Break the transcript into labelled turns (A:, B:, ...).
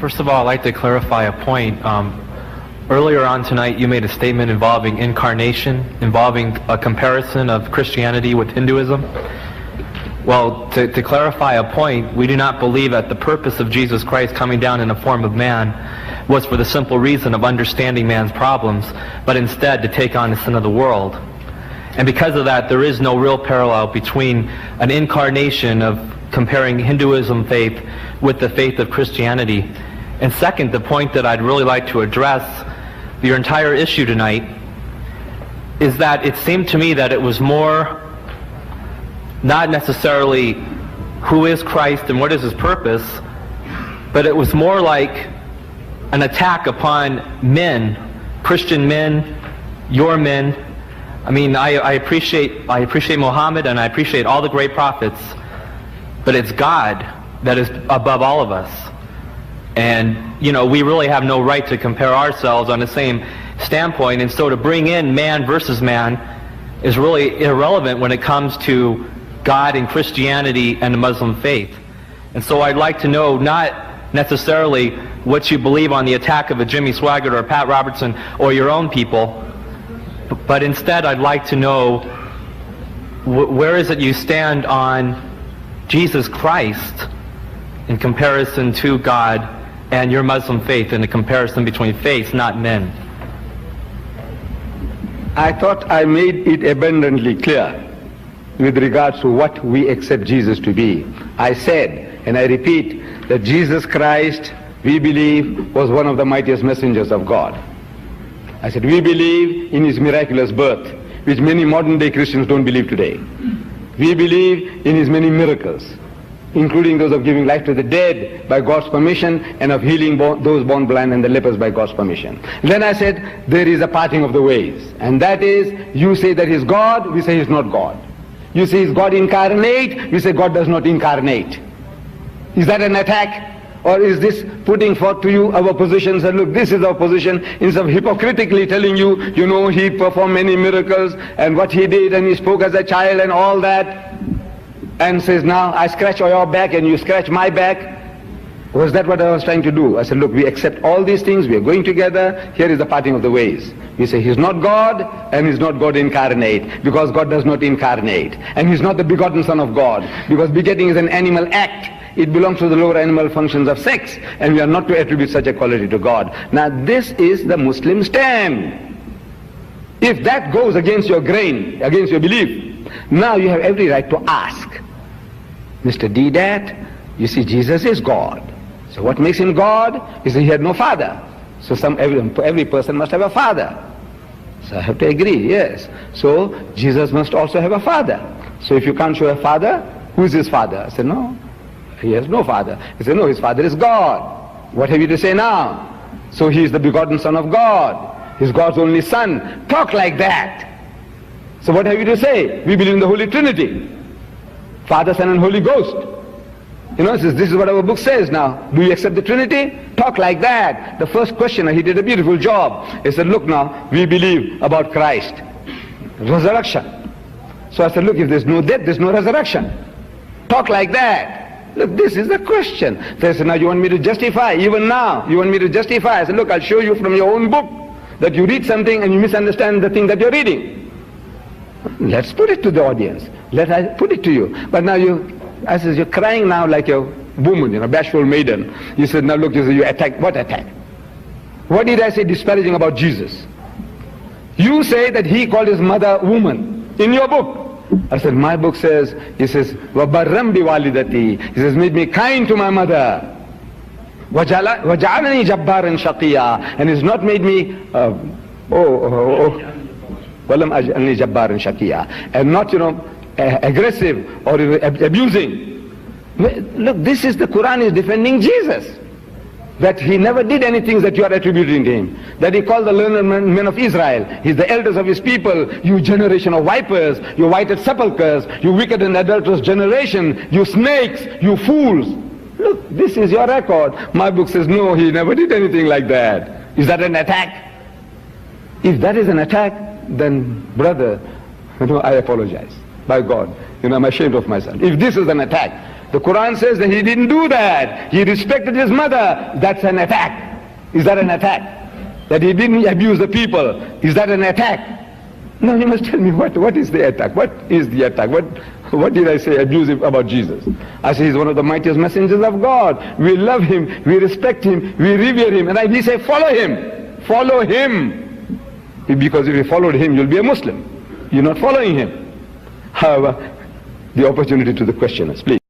A: First of all, I'd like to clarify a point. Earlier on tonight, you made a statement involving incarnation, involving a comparison of Christianity with Hinduism. Well, to clarify a point, we do not believe that the purpose of Jesus Christ coming down in the form of man was for the simple reason of understanding man's problems, but instead to take on the sin of the world. And because of that, there is no real parallel between an incarnation of comparing Hinduism faith with the faith of Christianity. And second, the point that I'd really like to address, your entire issue tonight, is that it seemed to me that it was more not necessarily who is Christ and what is his purpose, but it was more like an attack upon men, Christian men, your men. I mean, I appreciate Muhammad and I appreciate all the great prophets, but it's God that is above all of us. And, you know, we really have no right to compare ourselves on the same standpoint, and so to bring in man versus man is really irrelevant when it comes to God and Christianity and the Muslim faith. And so I'd like to know not necessarily what you believe on the attack of a Jimmy Swaggart or a Pat Robertson or your own people, but instead I'd like to know where is it you stand on Jesus Christ in comparison to God and your Muslim faith, in the comparison between faiths, not men.
B: I thought I made it abundantly clear with regards to what we accept Jesus to be. I said, and I repeat, that Jesus Christ, we believe, was one of the mightiest messengers of God. I said, we believe in his miraculous birth, which many modern day Christians don't believe today. We believe in his many miracles, including those of giving life to the dead by God's permission, and of healing those born blind and the lepers by God's permission. Then I said, there is a parting of the ways, and that is, you say that he's God, we say he's not God. You say he's God incarnate, we say God does not incarnate. Is that an attack? Or is this putting forth to you our positions, and look, this is our position, instead of hypocritically telling you, you know, he performed many miracles, and what he did, and he spoke as a child and all that, and says, now I scratch your back and you scratch my back. Was that what I was trying to do? I said, look, we accept all these things, we are going together, here is the parting of the ways. We say he's not God, and he's not God incarnate, because God does not incarnate. And he's not the begotten Son of God, because begetting is an animal act. It belongs to the lower animal functions of sex, and we are not to attribute such a quality to God. Now this is the Muslim stand. If that goes against your grain, against your belief, now you have every right to ask, Mr. Deedat, you see, Jesus is God. So what makes him God is that he had no father. So every person must have a father. So I have to agree, yes. So Jesus must also have a father. So if you can't show a father, who is his father? I said, no, he has no father. He said, no, his father is God. What have you to say now? So he is the begotten Son of God. He's God's only Son. Talk like that. So what have you to say? We believe in the Holy Trinity. Father, Son and Holy Ghost. You know, this is what our book says now. Do you accept the Trinity? Talk like that. The first questioner, he did a beautiful job. He said, look now, we believe about Christ. Resurrection. So I said, look, if there's no death, there's no resurrection. Talk like that. Look, this is the question. They said, now you want me to justify, even now, you want me to justify. I said, look, I'll show you from your own book that you read something and you misunderstand the thing that you're reading. Let's put it to the audience. Let I put it to you. But now I said, you're crying now like a woman, you know, bashful maiden. You said, now look, you attack. What attack? What did I say disparaging about Jesus? You say that he called his mother woman in your book. I said, my book says, he says, وَبَرَّمْ بِوَالِدَتِي. He says, made me kind to my mother. وَجَعَلَنِي جَبَّارًا شَقِيًّا. And he's not made me, وَلَمْ أَجْعَلْنِي جَبَّارًا شَقِيًّا. And not, you know, aggressive or abusing. Look, this is the Quran is defending Jesus. That he never did anything that you are attributing to him. That he called the learned men of Israel. He's the elders of his people. You generation of vipers, you whited sepulchres, you wicked and adulterous generation, you snakes, you fools. Look, this is your record. My book says, no, he never did anything like that. Is that an attack? If that is an attack, then brother, you know, I apologize. By God, you know, I'm ashamed of myself. If this is an attack, The Quran says that he didn't do that. He respected his mother. That's an attack. Is that an attack? That he didn't abuse the people. Is that an attack? No, you must tell me what is the attack? What is the attack? What did I say abusive about Jesus? I say he's one of the mightiest messengers of God. We love him, we respect him, we revere him. And we say follow him. Follow him. Because if you followed him, you'll be a Muslim. You're not following him. However, the opportunity to the questioners, please.